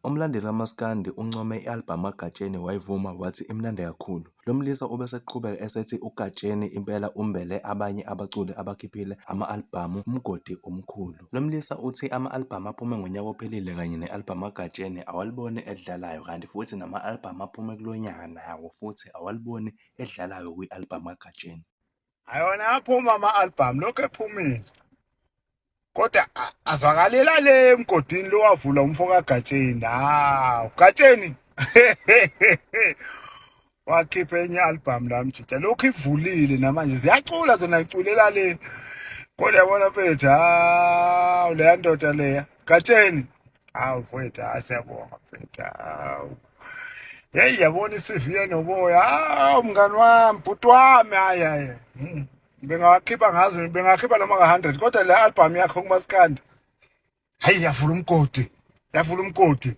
Umlandeli kaMaskandi uncome i-albhamu kaGatsheni wayivuma wathi imnandi kakhulu. Lo mlisa ubeseqhubeka esethi uGatsheni impela umbele abanye abaculi abakhiphile ama-albhamu umgodi omkhulu. Lo mlisa uthi ama-albhamu aphume ngonyaka ophelile kanye ne-albhamu kaGatsheni awaliboni edlalayo kanti futhi nama-albhamu aphume kulo nyaka nawo futhi awaliboni edlalayo kwi-albhamu kaGatsheni. Ayona aphuma ama-albhamu lokho ephumile. Kodwa azwakalela le emgodini lo wavula umfo kaGatsheni. Gatsheni wakhipha enye albhamu la mjija lokho ivulile namanje ziyacula zona iculela le. Kodwa yabona mfethu leya ndoda leya Gatsheni mfethu siyabonga mfethu hey yabona isiviye noboya mngani wami bhuti wami hayi bengakhipha ngazi bengakhipha noma ka100 kodwa le album yakho kuMaskandi hayi yavula umgodi